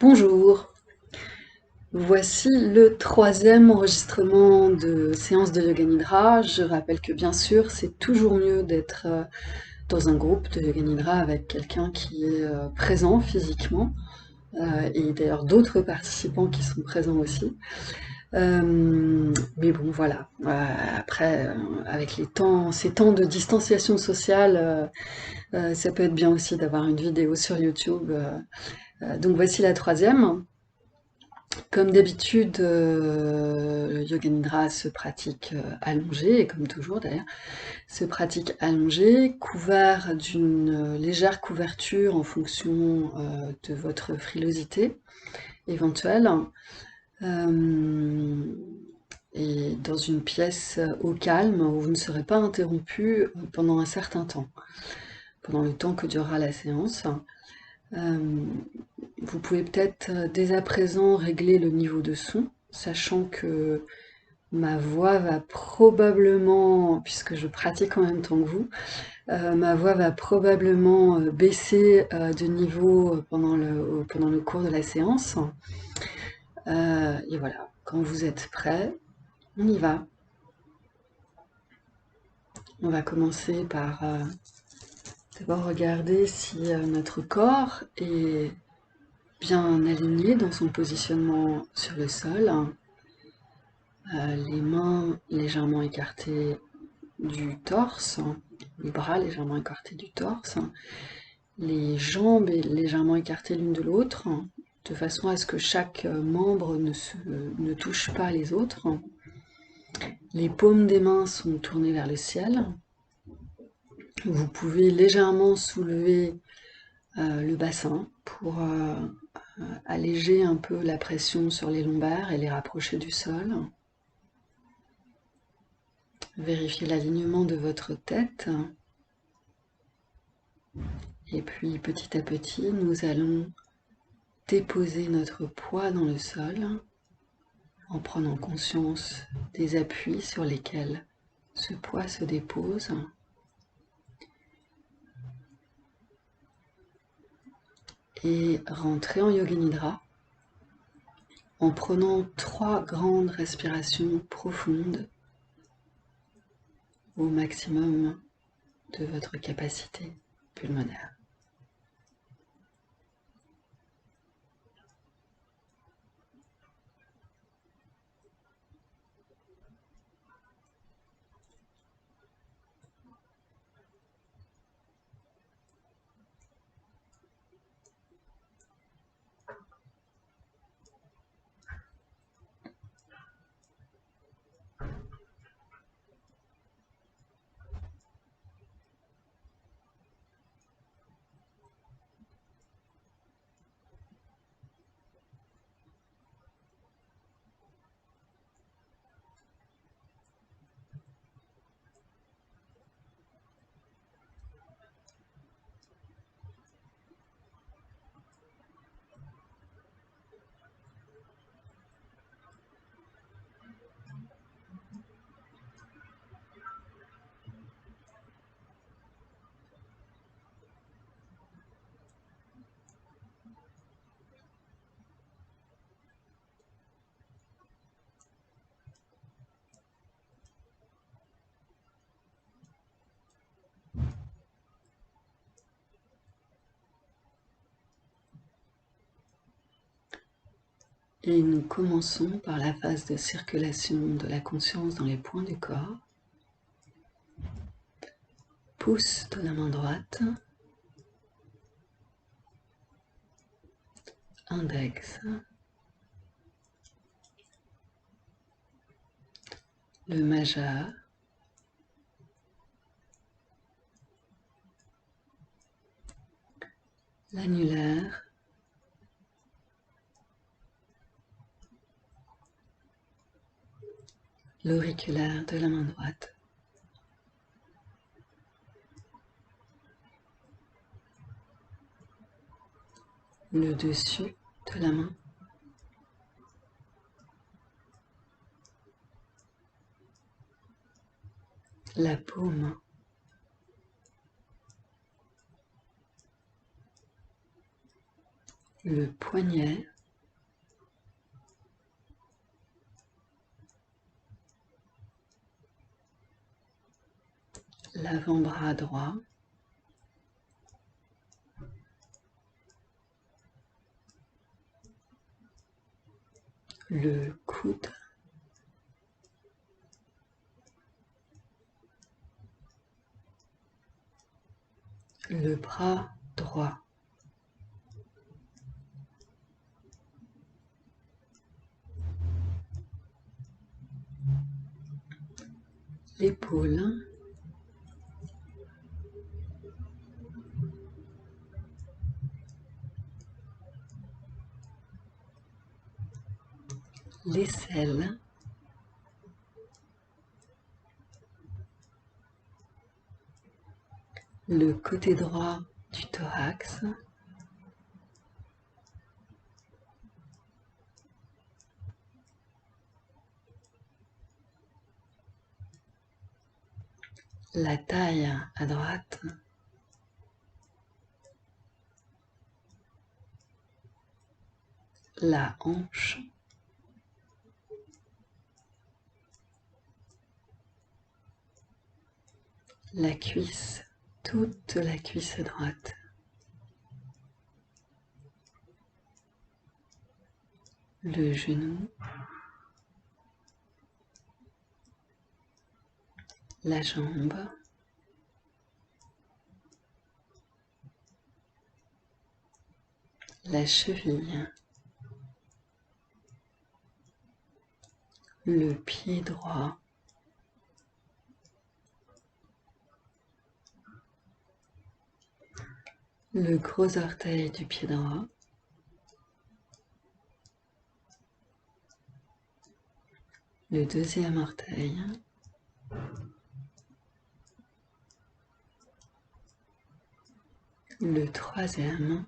Bonjour, voici le troisième enregistrement de séance de Yoga Nidra. Je rappelle que bien sûr, c'est toujours mieux d'être dans un groupe de Yoga Nidra avec quelqu'un qui est présent physiquement, et d'ailleurs d'autres participants qui sont présents aussi. Mais bon, voilà. Après, avec ces temps de distanciation sociale, ça peut être bien aussi d'avoir une vidéo sur YouTube. Donc voici la troisième. Comme d'habitude, le yoga nidra se pratique allongé, et comme toujours d'ailleurs, se pratique allongé, couvert d'une légère couverture en fonction de votre frilosité éventuelle, euh, et dans une pièce au calme où vous ne serez pas interrompu pendant un certain temps, pendant le temps que durera la séance. Euh, Vous pouvez peut-être dès à présent régler le niveau de son, sachant que ma voix va probablement, puisque je pratique en même temps que vous, ma voix va probablement baisser de niveau pendant le cours de la séance. Et voilà, quand vous êtes prêts, on y va. On va commencer par d'abord regarder si notre corps est bien aligné dans son positionnement sur le sol. Les mains légèrement écartées du torse, les bras légèrement écartés du torse, les jambes légèrement écartées l'une de l'autre, de façon à ce que chaque membre ne touche pas les autres. Les paumes des mains sont tournées vers le ciel. Vous pouvez légèrement soulever le bassin pour alléger un peu la pression sur les lombaires et les rapprocher du sol. Vérifiez l'alignement de votre tête. Et puis petit à petit, nous allons déposer notre poids dans le sol en prenant conscience des appuis sur lesquels ce poids se dépose. Et rentrer en Yoga Nidra en prenant 3 grandes respirations profondes au maximum de votre capacité pulmonaire. Et nous commençons par la phase de circulation de la conscience dans les points du corps. Pouce de la main droite, index, le majeur, l'annulaire, l'auriculaire de la main droite, le dessus de la main, la paume, le poignet, l'avant-bras droit, le coude, le bras droit, l'épaule, l'aisselle, le côté droit du thorax, la taille à droite, la hanche, la cuisse, toute la cuisse droite, le genou, la jambe, la cheville, le pied droit, le gros orteil du pied droit, le deuxième orteil, le troisième,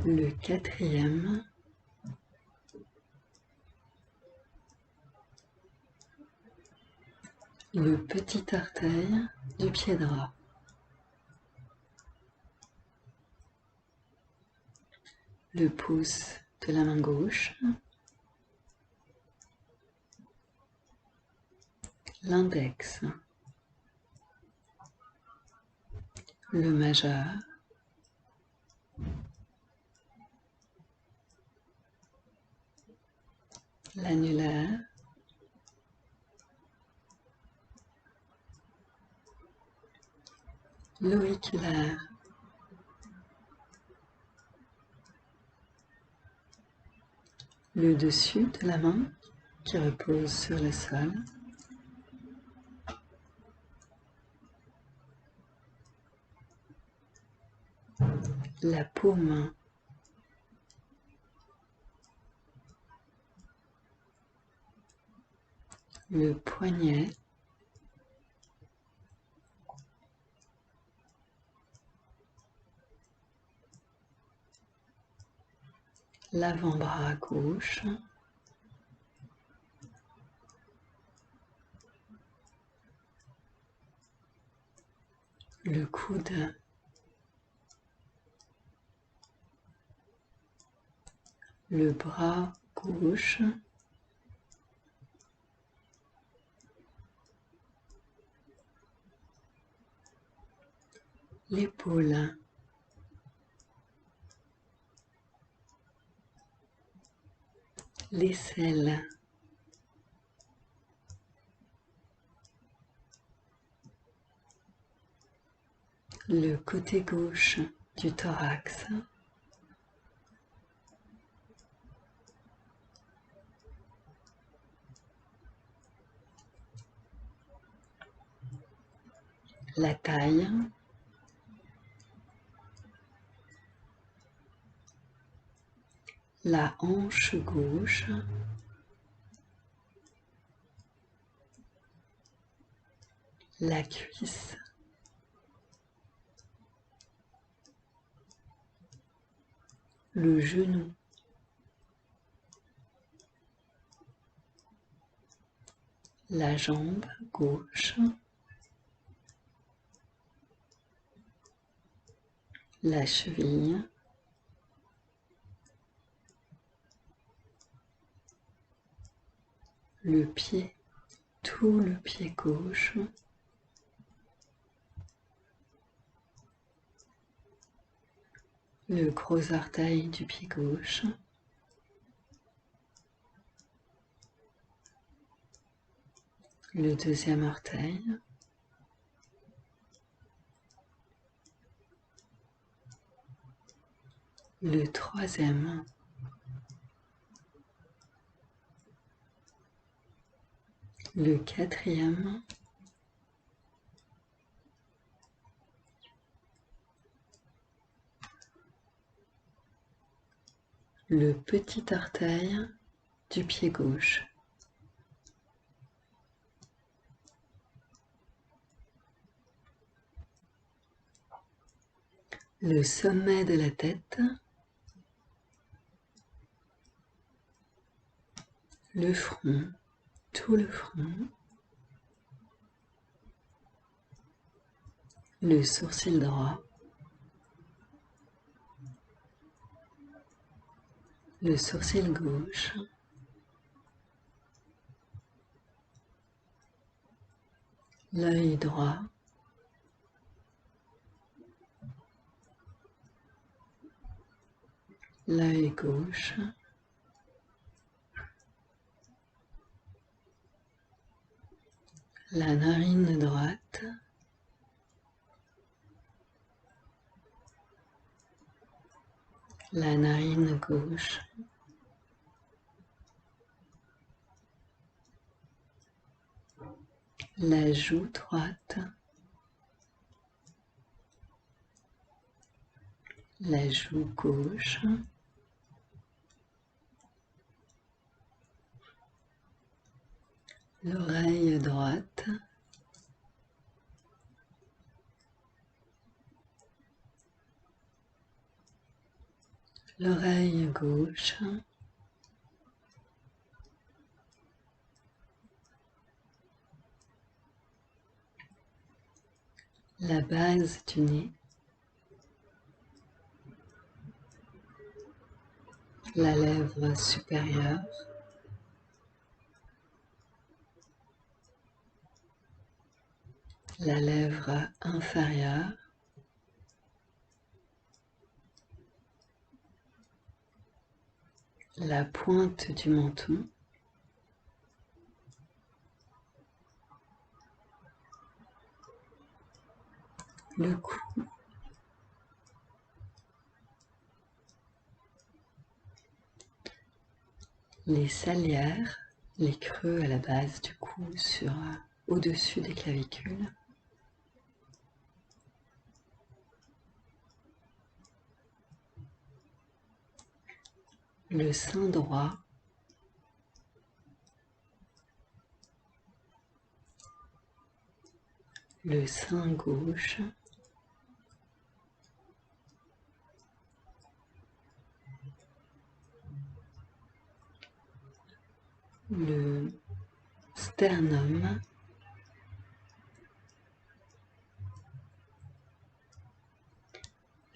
le quatrième, le petit orteil du pied droit, le pouce de la main gauche, l'index, le majeur, l'annulaire, l'auriculaire, le dessus de la main qui repose sur le sol, la paume, le poignet, l'avant-bras gauche, le coude, le bras gauche, l'épaule, l'aisselle, le côté gauche du thorax, la taille, la hanche gauche, la cuisse, le genou, la jambe gauche, la cheville, le pied, tout le pied gauche, le gros orteil du pied gauche, le deuxième orteil, le troisième, le quatrième, le petit orteil du pied gauche, le sommet de la tête, le front, tout le front, le sourcil droit, le sourcil gauche, l'œil droit, l'œil gauche, la narine droite, la narine gauche, la joue droite, la joue gauche, l'oreille droite, l'oreille gauche, la base du nez, la lèvre supérieure, la lèvre inférieure, la pointe du menton, le cou, les salières, les creux à la base du cou au-dessus des clavicules, le sein droit, le sein gauche, le sternum,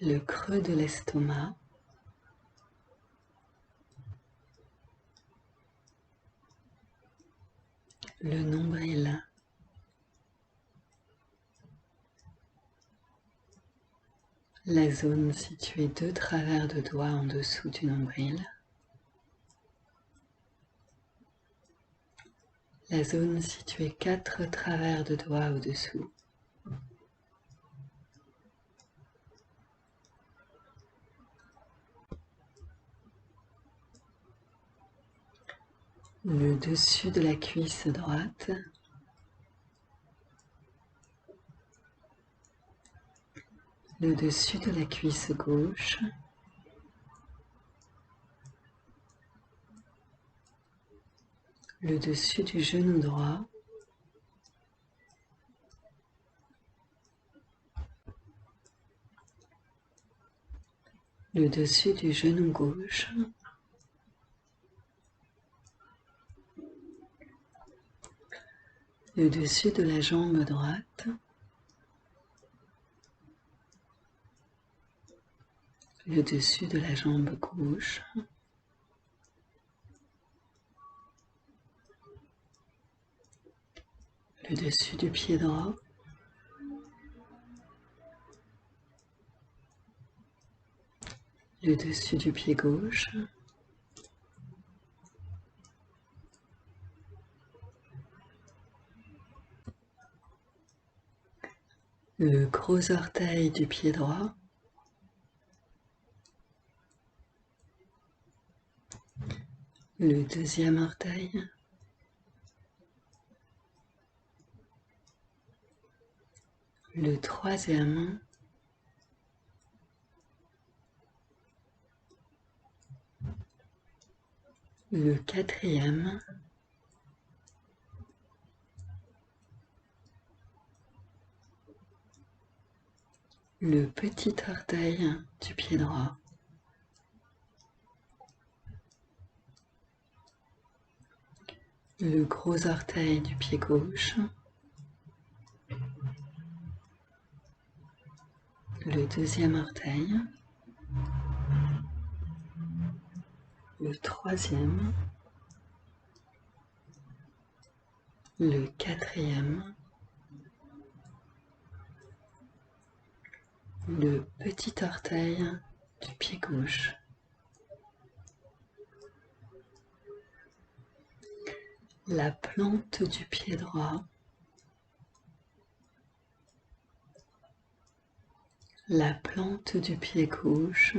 le creux de l'estomac, le nombril, la zone située 2 travers de doigts en dessous du nombril, la zone située 4 travers de doigts au-dessous, le dessus de la cuisse droite, le dessus de la cuisse gauche, le dessus du genou droit, le dessus du genou gauche, le dessus de la jambe droite, le dessus de la jambe gauche, le dessus du pied droit, le dessus du pied gauche, le gros orteil du pied droit, le deuxième orteil, le troisième, le quatrième, le petit orteil du pied droit, le gros orteil du pied gauche, le deuxième orteil, le troisième, le quatrième, le petit orteil du pied gauche, la plante du pied droit, la plante du pied gauche,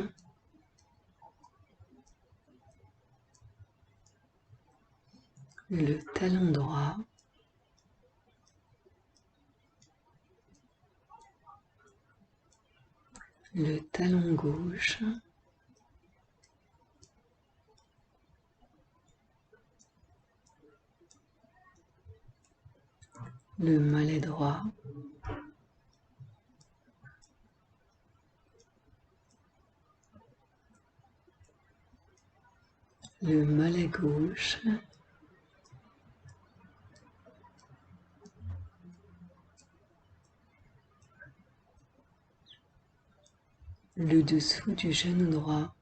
le talon droit, le talon gauche, le mollet droit, le mollet gauche, le dessous du genou droit,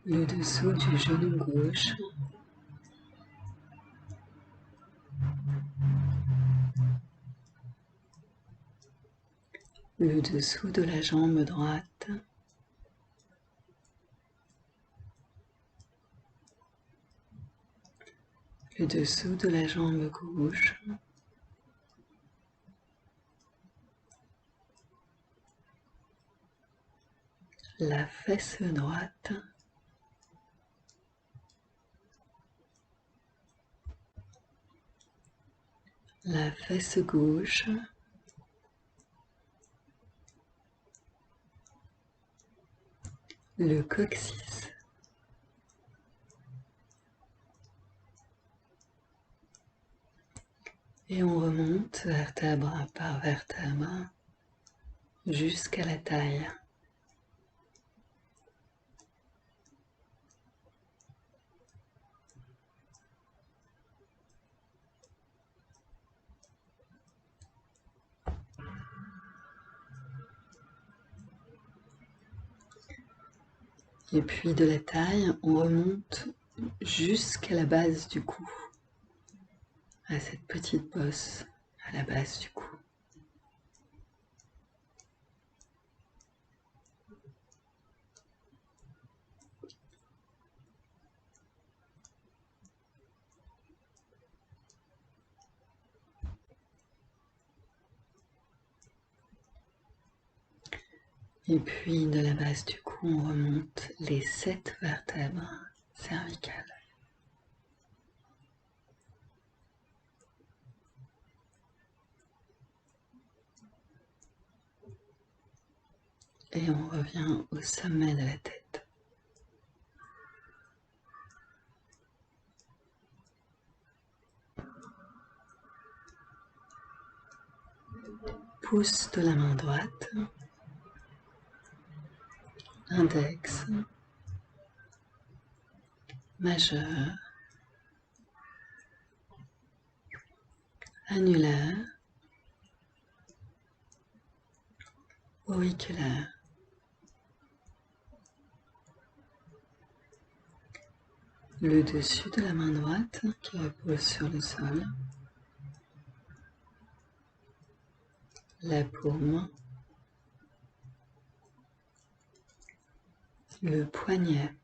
le dessous du genou gauche, le dessous de la jambe droite, le dessous de la jambe gauche, la fesse droite, la fesse gauche, le coccyx, et on remonte vertèbre par vertèbre jusqu'à la taille. Et puis de la taille, on remonte jusqu'à la base du cou, à cette petite bosse à la base du cou. Et puis de la base du cou, on remonte les 7 vertèbres cervicales. Et on revient au sommet de la tête. Pouce de la main droite, index, majeur, annulaire, auriculaire, le dessus de la main droite qui repose sur le sol, la paume, le poignet,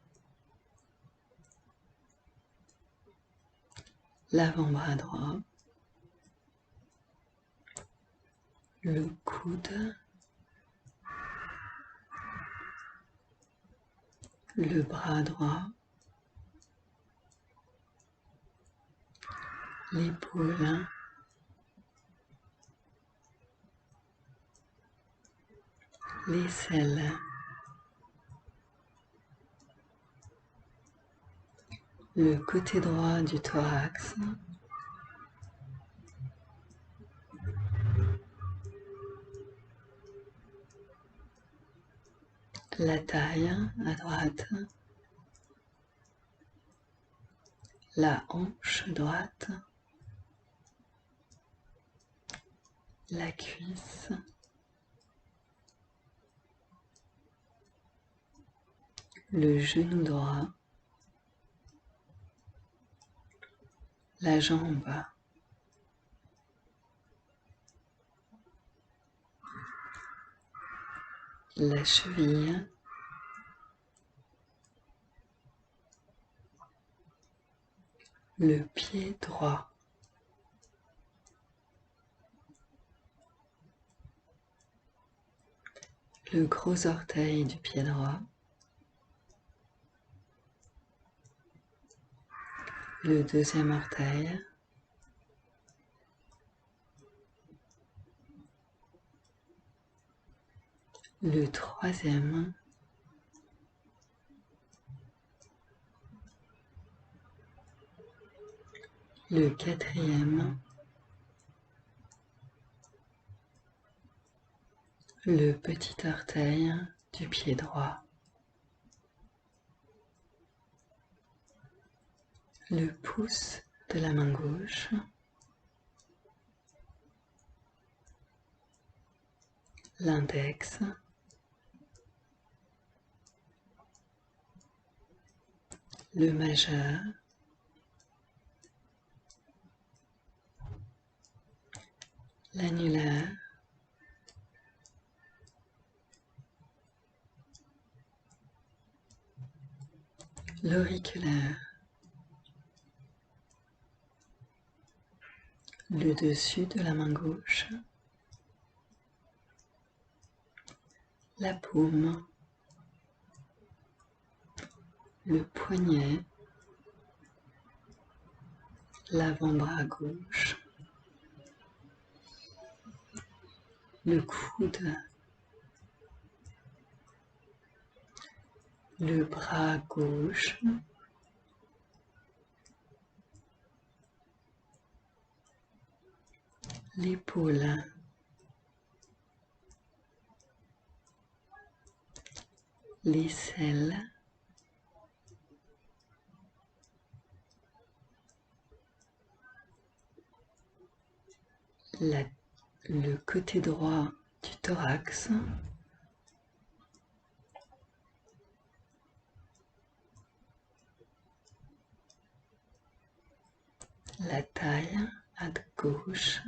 l'avant-bras droit, le coude, le bras droit, l'épaule, l'aisselle, le côté droit du thorax, la taille à droite, la hanche droite, la cuisse, le genou droit, la jambe, la cheville, le pied droit, le gros orteil du pied droit, le deuxième orteil, le troisième, le quatrième, le petit orteil du pied droit, le pouce de la main gauche, l'index, le majeur, l'annulaire, l'auriculaire, le dessus de la main gauche, la paume, le poignet, l'avant-bras gauche, le coude, le bras gauche, l'épaule, l'aisselle, le côté droit du thorax, la taille à gauche,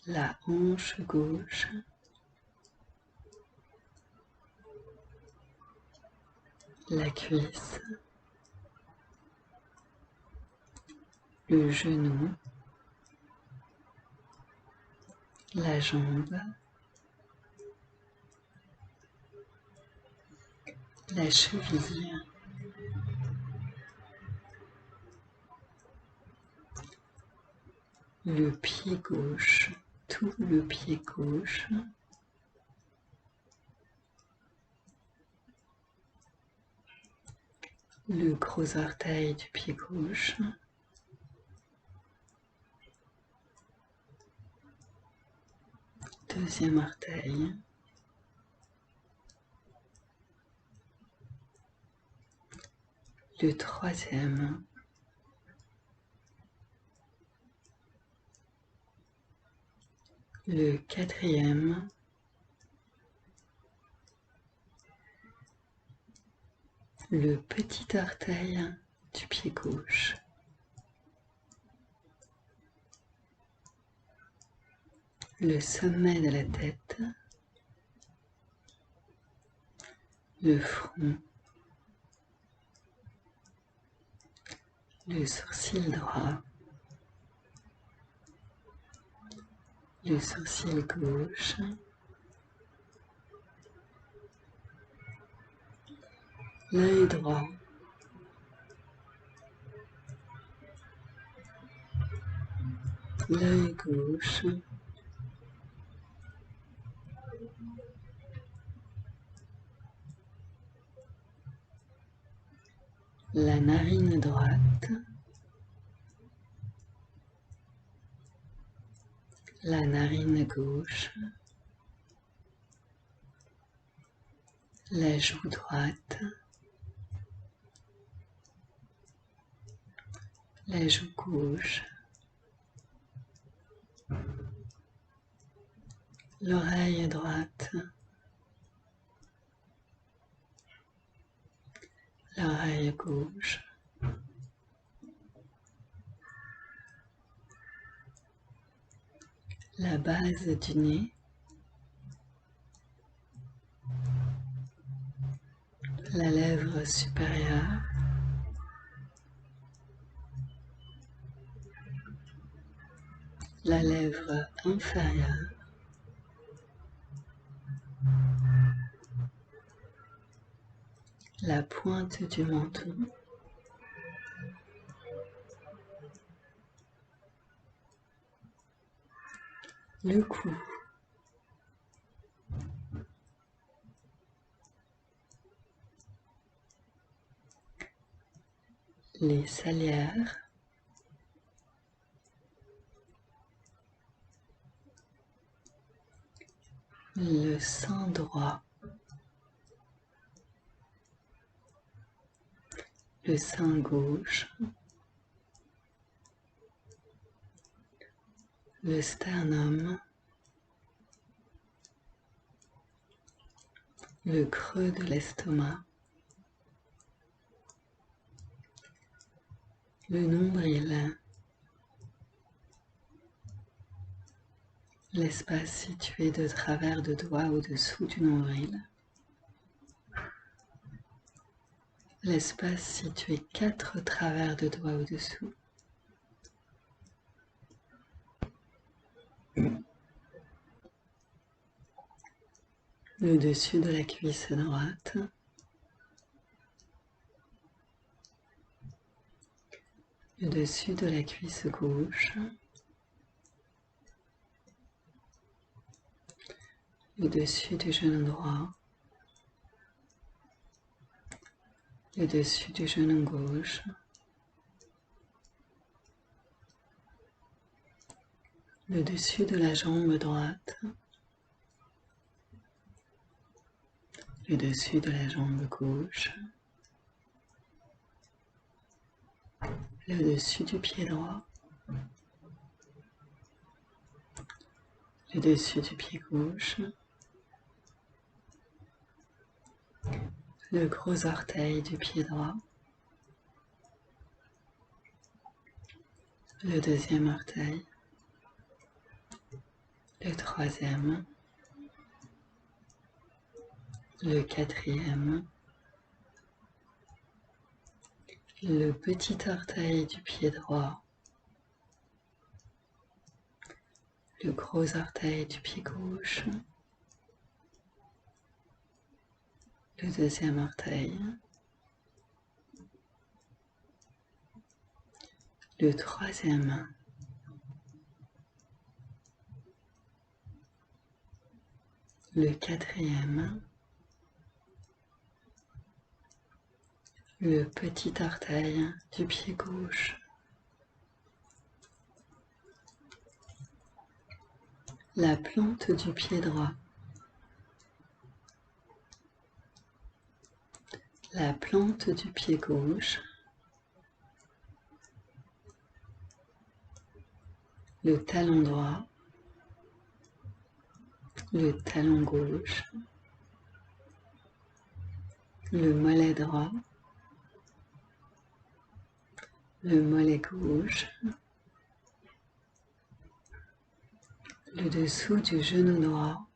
la hanche gauche, la cuisse, le genou, la jambe, la cheville, le pied gauche, tout le pied gauche, le gros orteil du pied gauche, deuxième orteil, le troisième, le quatrième, le petit orteil du pied gauche, le sommet de la tête, le front, le sourcil droit, le sourcil gauche, l'œil droit, l'œil gauche, la narine droite, la narine gauche, la joue droite, la joue gauche, l'oreille droite, l'oreille gauche, la base du nez, la lèvre supérieure, la lèvre inférieure, la pointe du menton, le cou, les salières, le sein droit, le sein gauche, le sternum, le creux de l'estomac, le nombril, l'espace situé de travers de doigts au-dessous du nombril, l'espace situé 4 travers de doigts au-dessous, le dessus de la cuisse droite, le dessus de la cuisse gauche, le dessus du genou droit, le dessus du genou gauche, le dessus de la jambe droite, le dessus de la jambe gauche, le dessus du pied droit, le dessus du pied gauche, le gros orteil du pied droit, le deuxième orteil, le troisième, le quatrième, le petit orteil du pied droit, le gros orteil du pied gauche, le deuxième orteil, le troisième, le quatrième, le petit orteil du pied gauche, la plante du pied droit, la plante du pied gauche, le talon droit, le talon gauche, le mollet droit, le mollet gauche, le dessous du genou droit,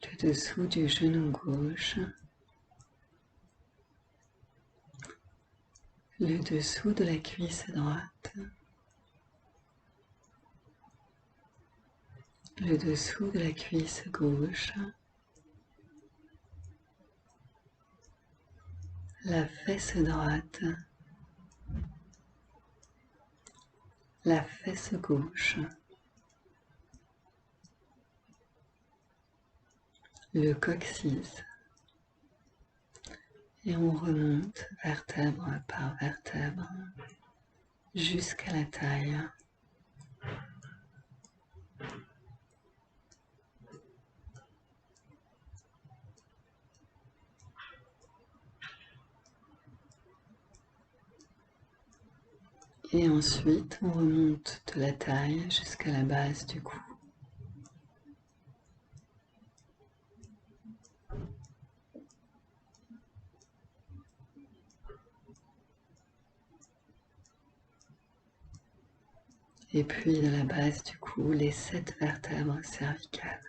le dessous du genou gauche, le dessous de la cuisse droite, le dessous de la cuisse gauche, la fesse droite, la fesse gauche, le coccyx, et on remonte vertèbre par vertèbre jusqu'à la taille. Et ensuite, on remonte de la taille jusqu'à la base du cou. Et puis de la base du cou, les 7 vertèbres cervicales.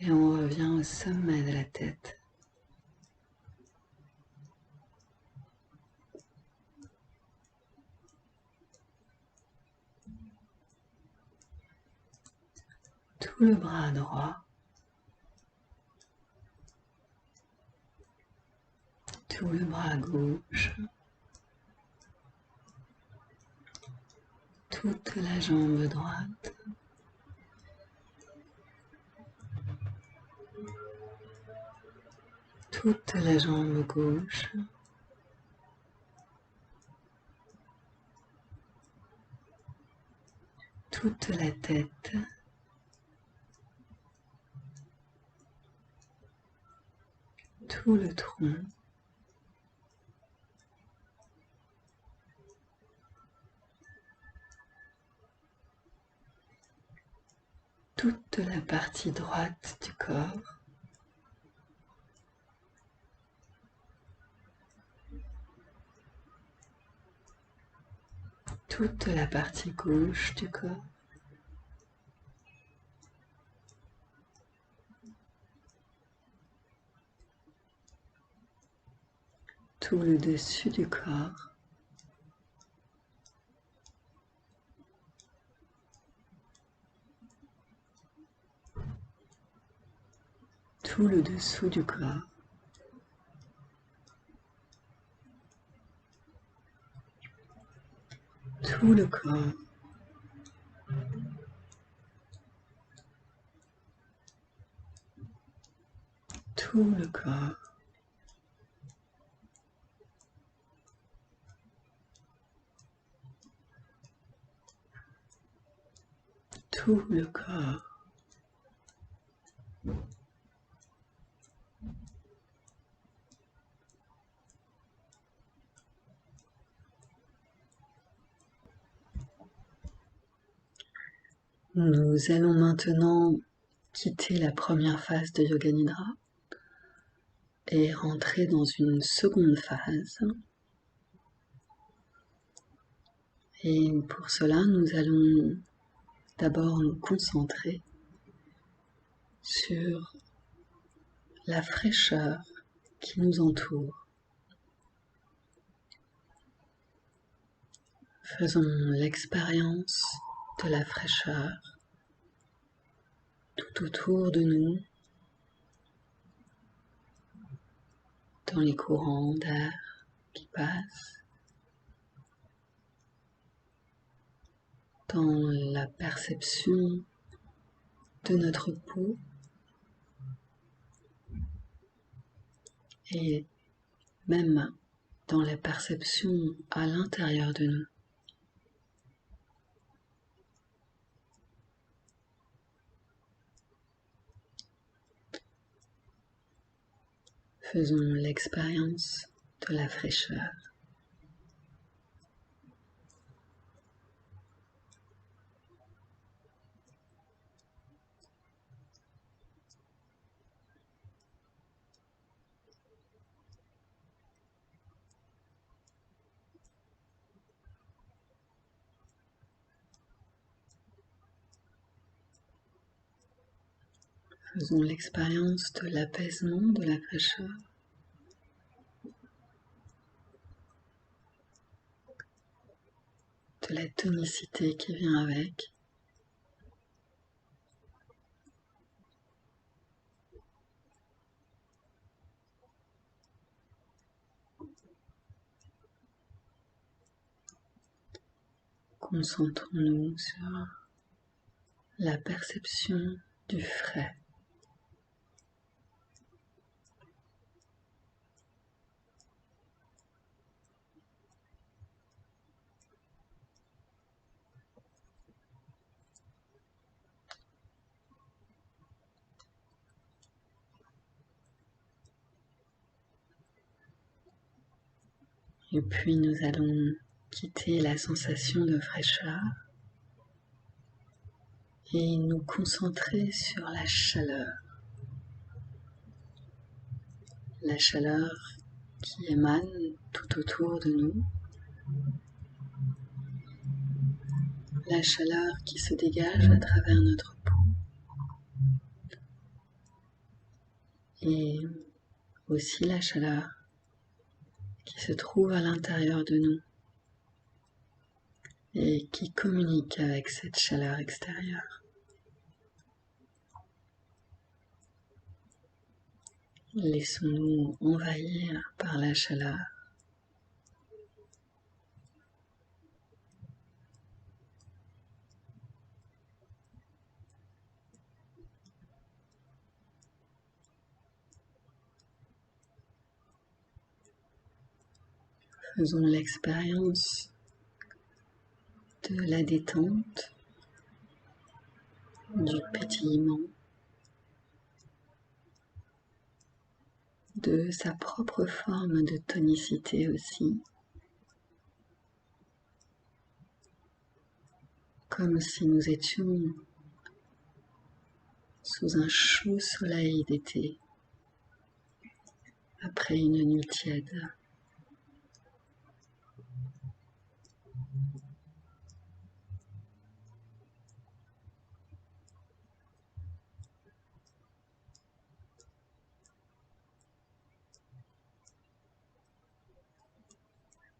Et on revient au sommet de la tête. Tout le bras droit, tout le bras gauche, toute la jambe droite, toute la jambe gauche, toute la tête, tout le tronc, toute la partie droite du corps, toute la partie gauche du corps, tout le dessus du corps, tout le dessous du corps, tout le corps, tout le corps, tout le corps. Nous allons maintenant quitter la première phase de Yoga Nidra et rentrer dans une seconde phase. Et pour cela, nous allons d'abord nous concentrer sur la fraîcheur qui nous entoure. Faisons l'expérience de la fraîcheur tout autour de nous, dans les courants d'air qui passent, dans la perception de notre peau et même dans la perception à l'intérieur de nous. Faisons l'expérience de la fraîcheur. Faisons l'expérience de l'apaisement, de la fraîcheur, de la tonicité qui vient avec. Concentrons-nous sur la perception du frais. Et puis nous allons quitter la sensation de fraîcheur et nous concentrer sur la chaleur qui émane tout autour de nous, la chaleur qui se dégage à travers notre peau et aussi la chaleur qui se trouve à l'intérieur de nous et qui communique avec cette chaleur extérieure. Laissons-nous envahir par la chaleur. Faisons l'expérience de la détente, du pétillement, de sa propre forme de tonicité aussi, comme si nous étions sous un chaud soleil d'été, après une nuit tiède.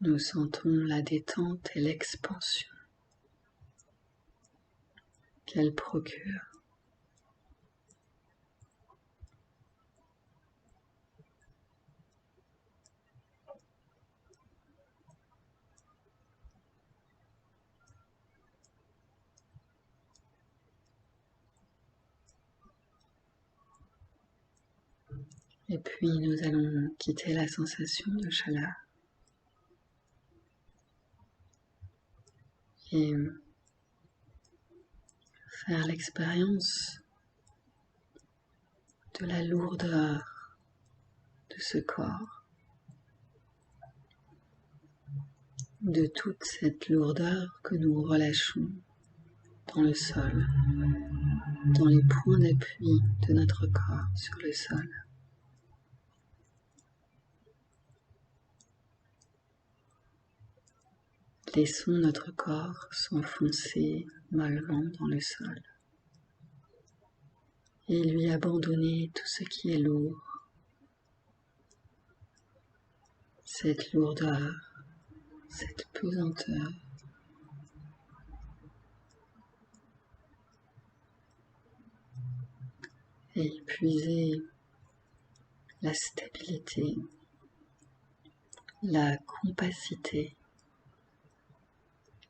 Nous sentons la détente et l'expansion qu'elle procure. Et puis nous allons quitter la sensation de chaleur et faire l'expérience de la lourdeur de ce corps, de toute cette lourdeur que nous relâchons dans le sol, dans les points d'appui de notre corps sur le sol. Laissons notre corps s'enfoncer mollement dans le sol et lui abandonner tout ce qui est lourd, cette lourdeur, cette pesanteur. Et puiser la stabilité, la compacité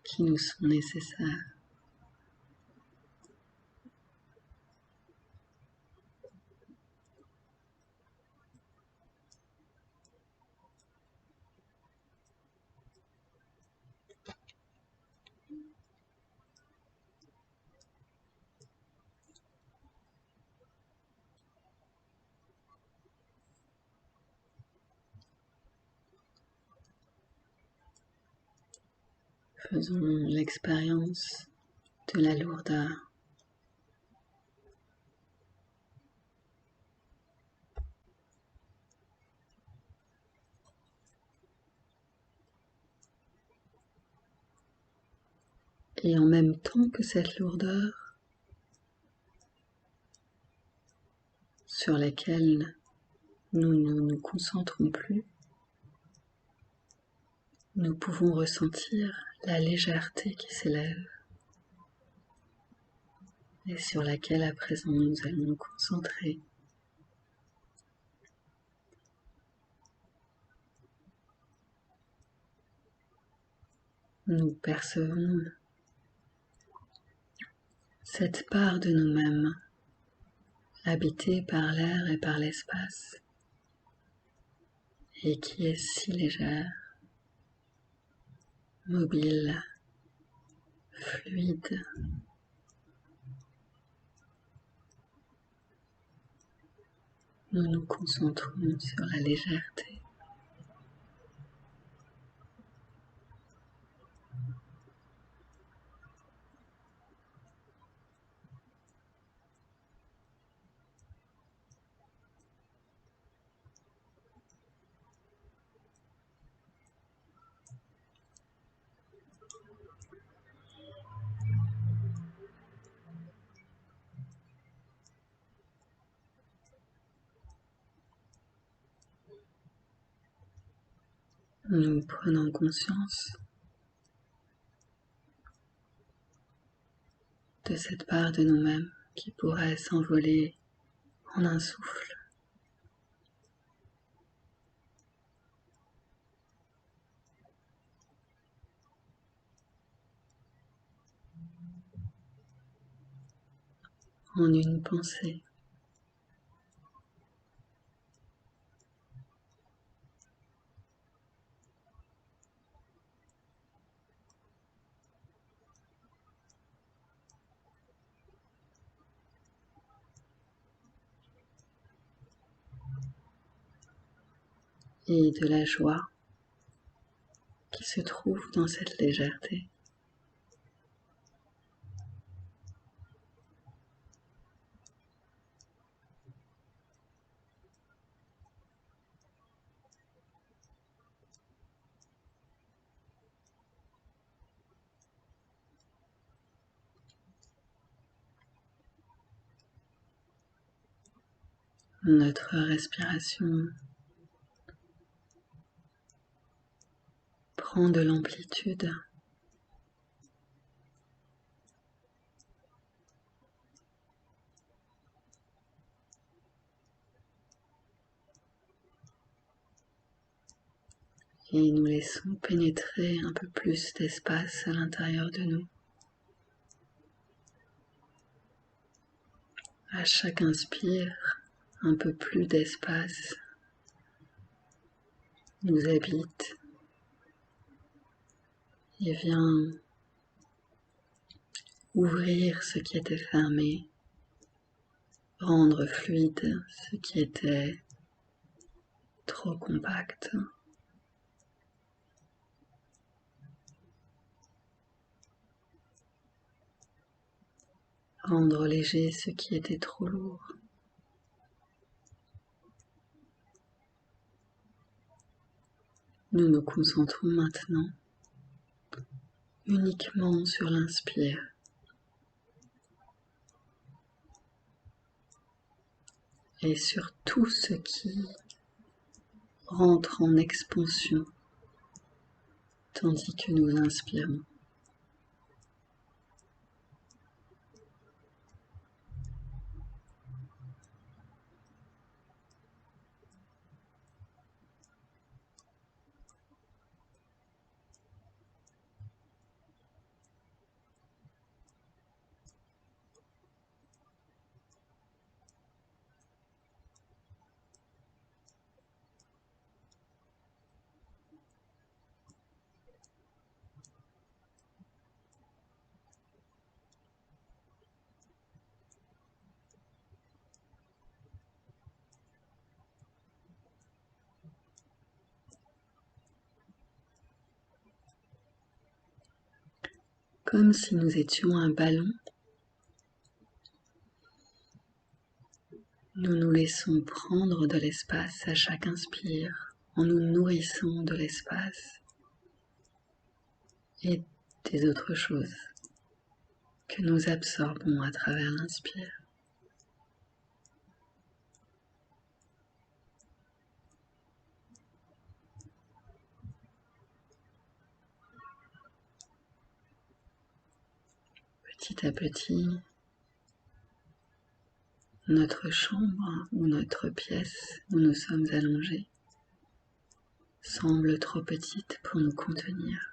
qui nous sont nécessaires. Faisons l'expérience de la lourdeur. Et en même temps que cette lourdeur, sur lesquelles nous ne nous concentrons plus, nous pouvons ressentir la légèreté qui s'élève et sur laquelle à présent nous allons nous concentrer. Nous percevons cette part de nous-mêmes habitée par l'air et par l'espace et qui est si légère, mobile, fluide. Nous nous concentrons sur la légèreté. Nous prenons conscience de cette part de nous-mêmes qui pourrait s'envoler en un souffle. En une pensée. Et de la joie qui se trouve dans cette légèreté. Notre respiration prend de l'amplitude. Et nous laissons pénétrer un peu plus d'espace à l'intérieur de nous. À chaque inspire, un peu plus d'espace nous habite et vient ouvrir ce qui était fermé, rendre fluide ce qui était trop compact. Rendre léger ce qui était trop lourd. Nous nous concentrons maintenant uniquement sur l'inspire. Et sur tout ce qui rentre en expansion tandis que nous inspirons. Comme si nous étions un ballon, nous nous laissons prendre de l'espace à chaque inspire, en nous nourrissant de l'espace et des autres choses que nous absorbons à travers l'inspire. petit à petit, notre chambre ou notre pièce où nous sommes allongés semble trop petite pour nous contenir.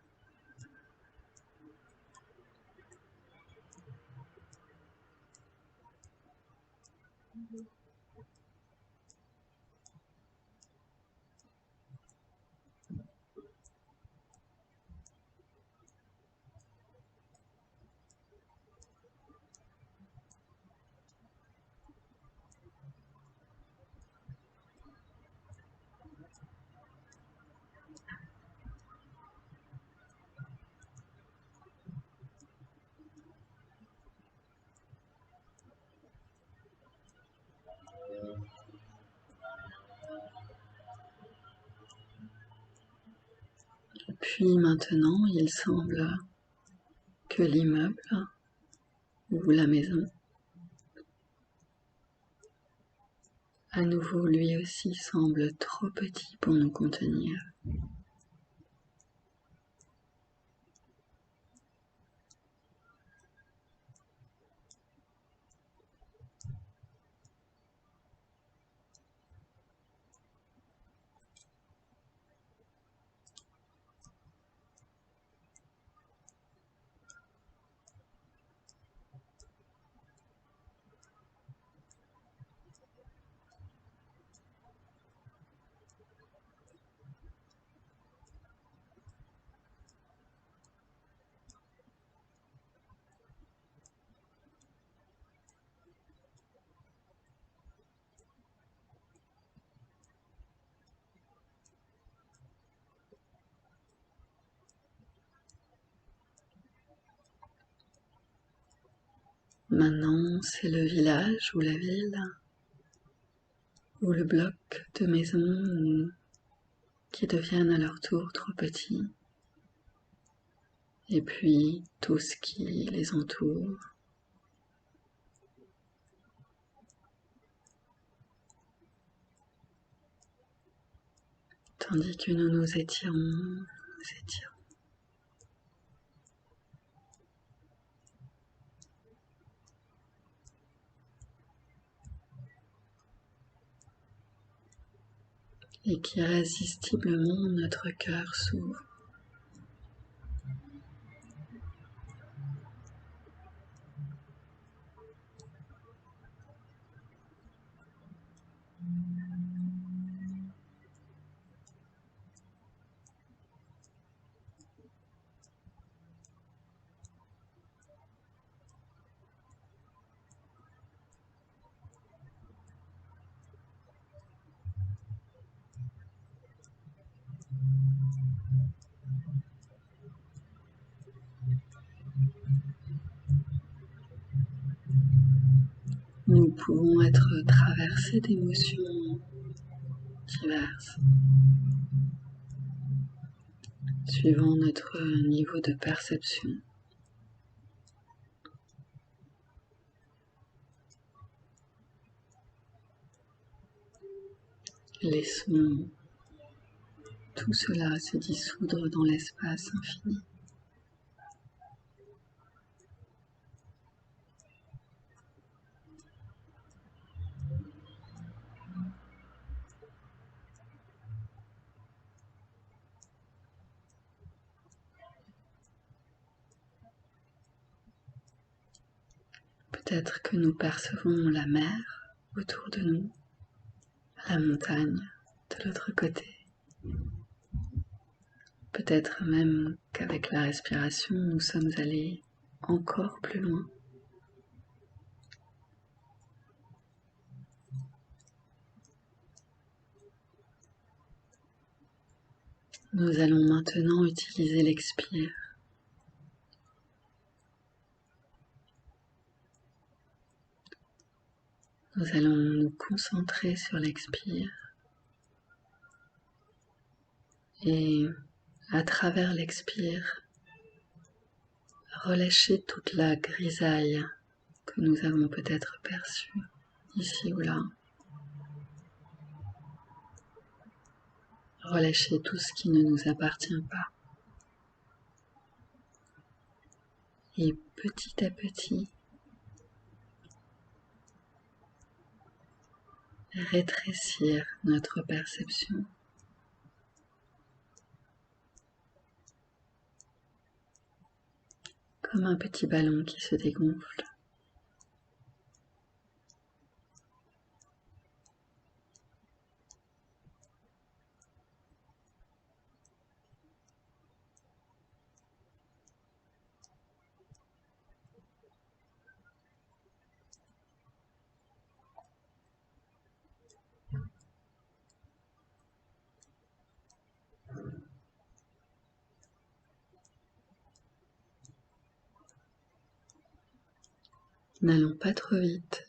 Puis maintenant, il semble que l'immeuble ou la maison, à nouveau lui aussi semble trop petit pour nous contenir. Maintenant, c'est le village ou la ville ou le bloc de maisons qui deviennent à leur tour trop petits. Et puis tout ce qui les entoure. Tandis que nous nous étirons. Et qu'irrésistiblement notre cœur s'ouvre. Nous pouvons être traversés d'émotions diverses, suivant notre niveau de perception. Laissons tout cela se dissoudre dans l'espace infini. Peut-être que nous percevons la mer autour de nous, la montagne de l'autre côté. Peut-être même qu'avec la respiration, nous sommes allés encore plus loin. Nous allons maintenant utiliser l'expire. Nous allons nous concentrer sur l'expire et à travers l'expire, relâcher toute la grisaille que nous avons peut-être perçue ici ou là. Relâcher tout ce qui ne nous appartient pas. et petit à petit rétrécir notre perception. Comme un petit ballon qui se dégonfle. N'allons pas trop vite.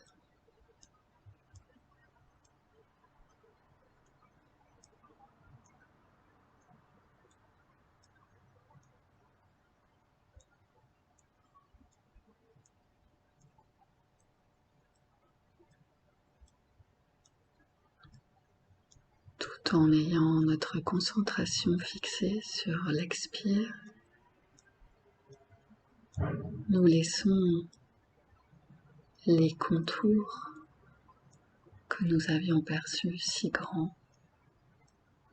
Tout en ayant notre concentration fixée sur l'expire, nous laissons les contours que nous avions perçus si grands,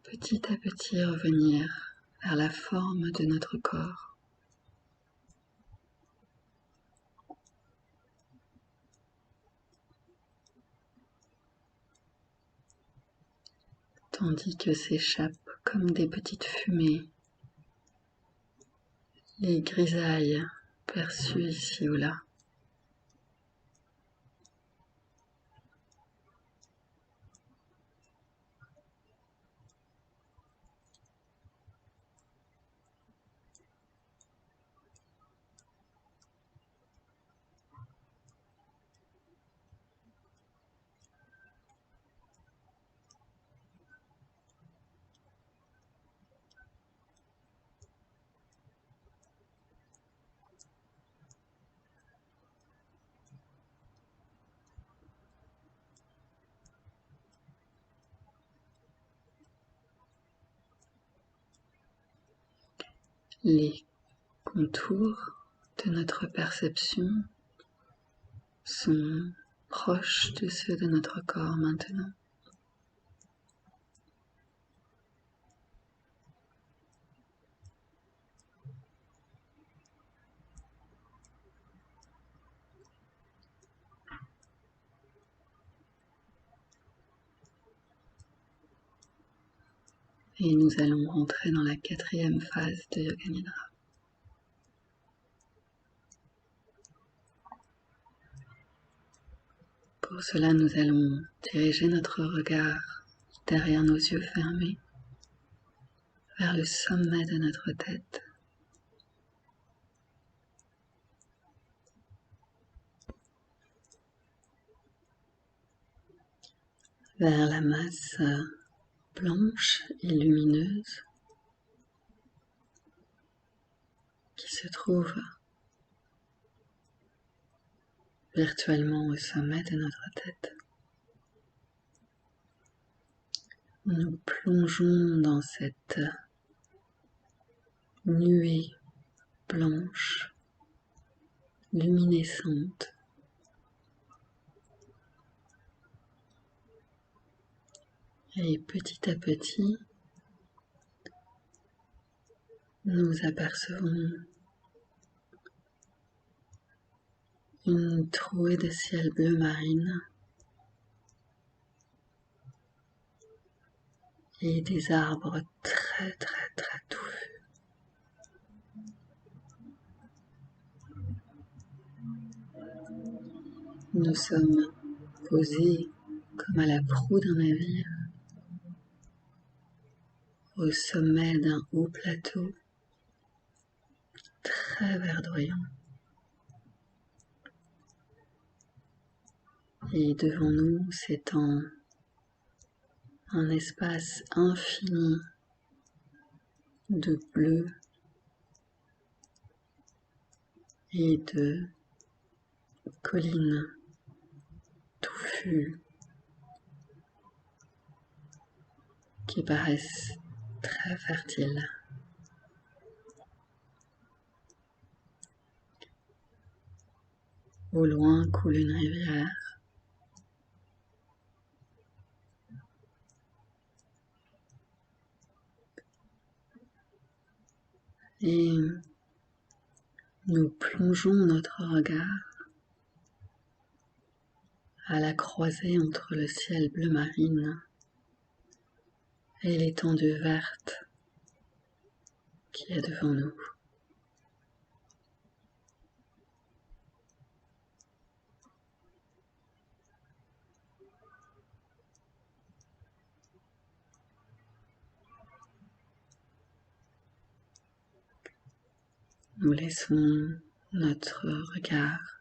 petit à petit revenir vers la forme de notre corps. Tandis que s'échappent comme des petites fumées les grisailles perçues ici ou là. Les contours de notre perception sont proches de ceux de notre corps maintenant. Et nous allons rentrer dans la 4e phase de Yoga Nidra. Pour cela, nous allons diriger notre regard derrière nos yeux fermés vers le sommet de notre tête. Vers la masse blanche et lumineuse qui se trouve virtuellement au sommet de notre tête. Nous plongeons dans cette nuée blanche, luminescente, et petit à petit, nous apercevons une trouée de ciel bleu marine et des arbres très touffus. Nous sommes posés comme à la proue d'un navire au sommet d'un haut plateau très verdoyant. Et devant nous s'étend un espace infini de bleu et de collines touffues qui paraissent très fertiles. Au loin coule une rivière. Et nous plongeons notre regard à la croisée entre le ciel bleu marine et l'étendue verte qui est devant nous. Nous laissons notre regard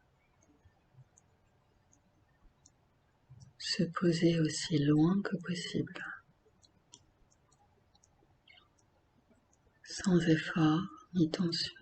se poser aussi loin que possible, sans effort ni tension.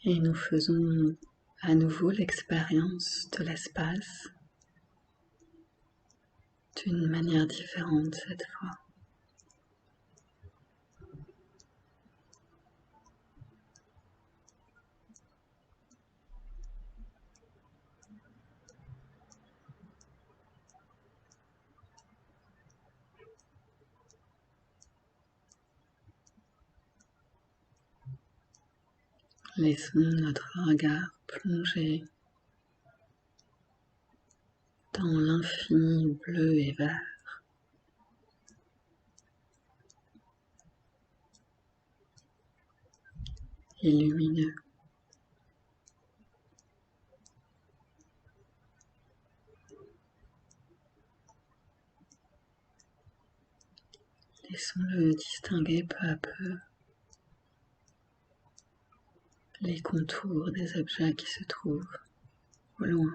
Et nous faisons à nouveau l'expérience de l'espace d'une manière différente cette fois. Laissons notre regard plonger dans l'infini bleu et vert. Et lumineux. Laissons-le distinguer peu à peu les contours des objets qui se trouvent au loin.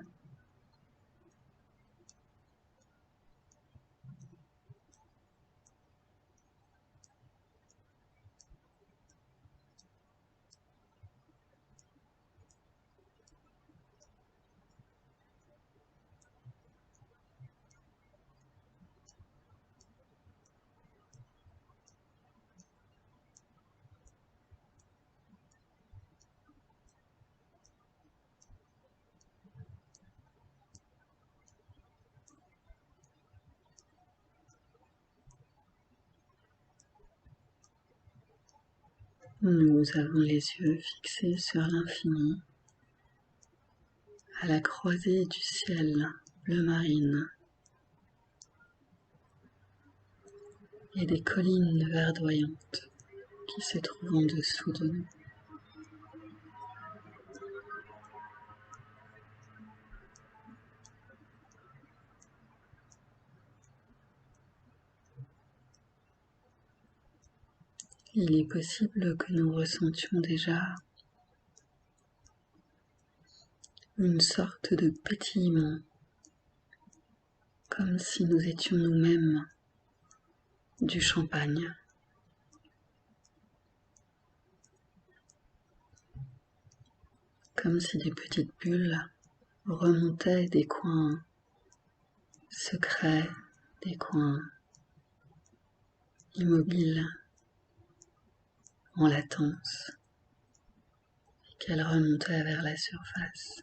Nous avons les yeux fixés sur l'infini, à la croisée du ciel bleu marine et des collines verdoyantes qui se trouvent en dessous de nous. Il est possible que nous ressentions déjà une sorte de pétillement, comme si nous étions nous-mêmes du champagne. Comme si des petites bulles remontaient des coins secrets, des coins immobiles, en latence, et qu'elles remontaient vers la surface.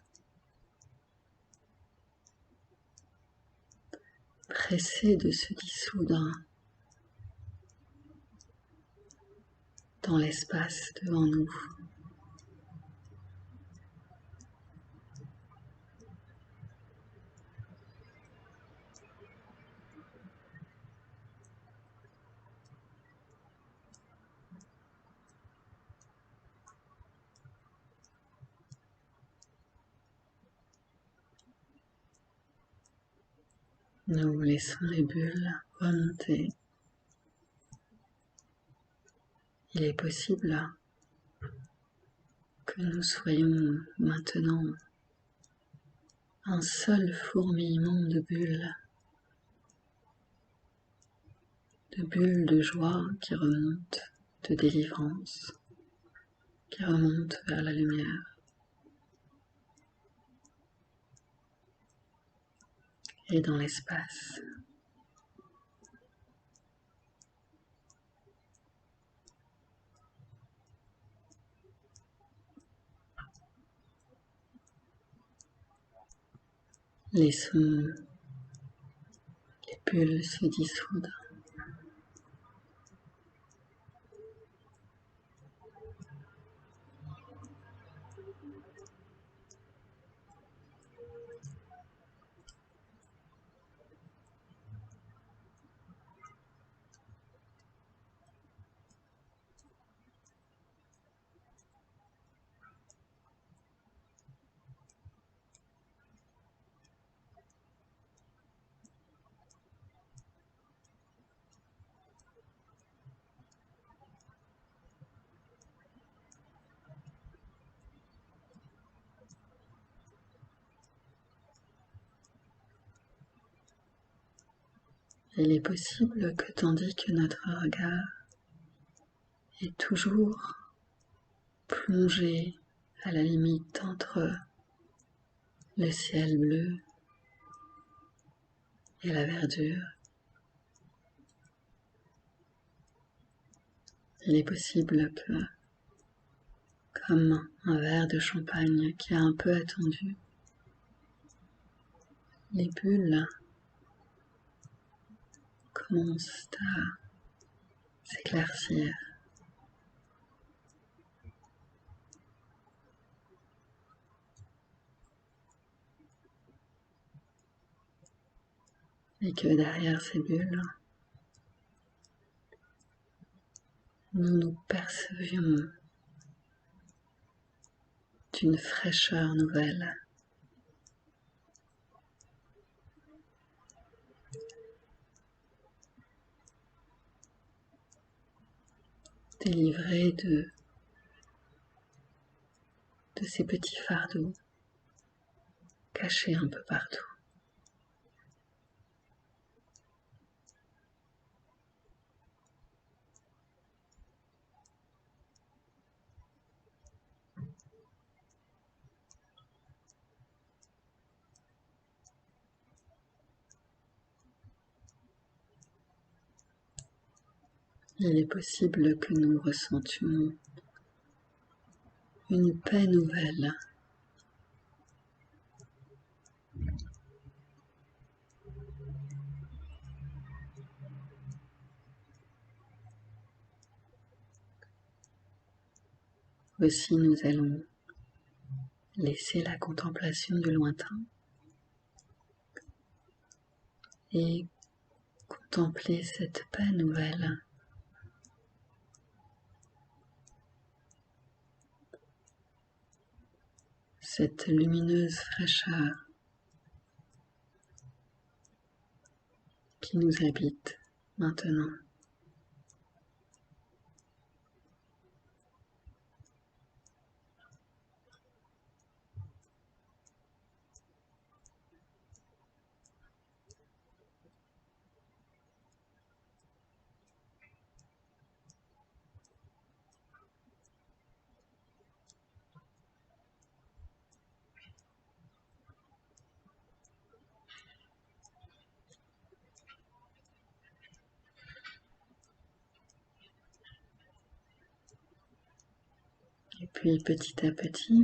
Pressées de se dissoudre dans l'espace devant nous. Nous laissons les bulles remonter. Il est possible que nous soyons maintenant un seul fourmillement de bulles de bulles de joie qui remontent, de délivrance, qui remontent vers la lumière. Et dans l'espace. Laissons les bulles se dissoudre. Il est possible que tandis que notre regard est toujours plongé à la limite entre le ciel bleu et la verdure, il est possible que, comme un verre de champagne qui a un peu attendu, les bulles commencent à s'éclaircir. Et que derrière ces bulles, nous percevions d'une fraîcheur nouvelle, délivrée de ces petits fardeaux cachés un peu partout. Il est possible que nous ressentions une paix nouvelle, aussi nous allons laisser la contemplation du lointain et contempler cette paix nouvelle, cette lumineuse fraîcheur qui nous habite maintenant. Et puis petit à petit,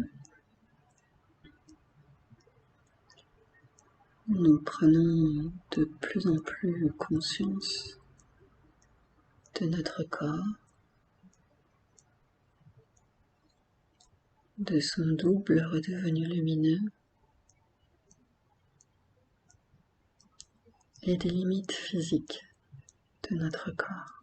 nous prenons de plus en plus conscience de notre corps, de son double redevenu lumineux et des limites physiques de notre corps.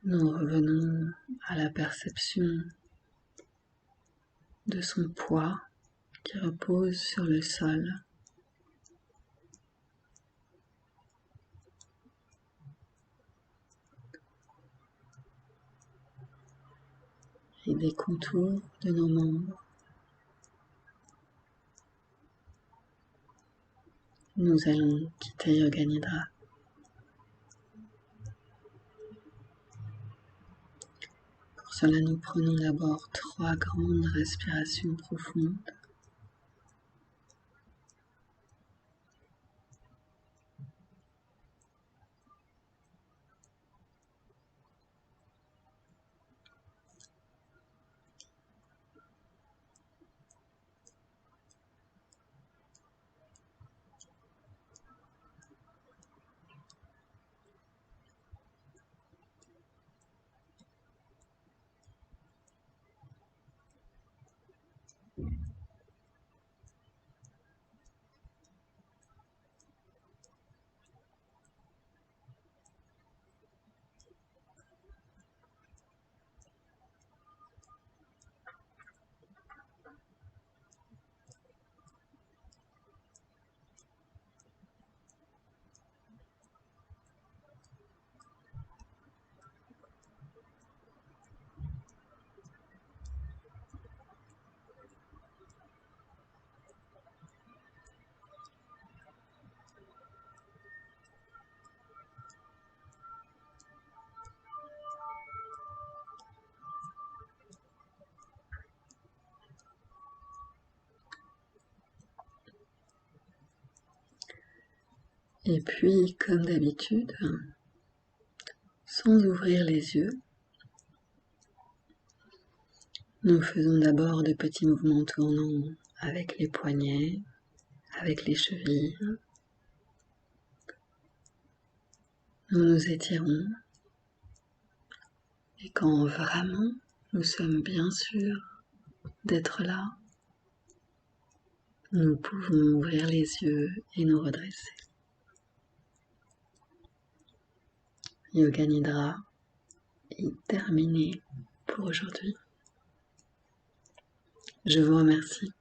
Nous revenons à la perception de son poids qui repose sur le sol. et des contours de nos membres. Nous allons quitter Yoga Nidra. Pour cela, nous prenons d'abord 3 grandes respirations profondes. Et puis, comme d'habitude, sans ouvrir les yeux, nous faisons d'abord de petits mouvements tournants avec les poignets, avec les chevilles. Nous nous étirons. Et quand vraiment nous sommes bien sûrs d'être là, nous pouvons ouvrir les yeux et nous redresser. Yoga Nidra est terminé pour aujourd'hui. Je vous remercie.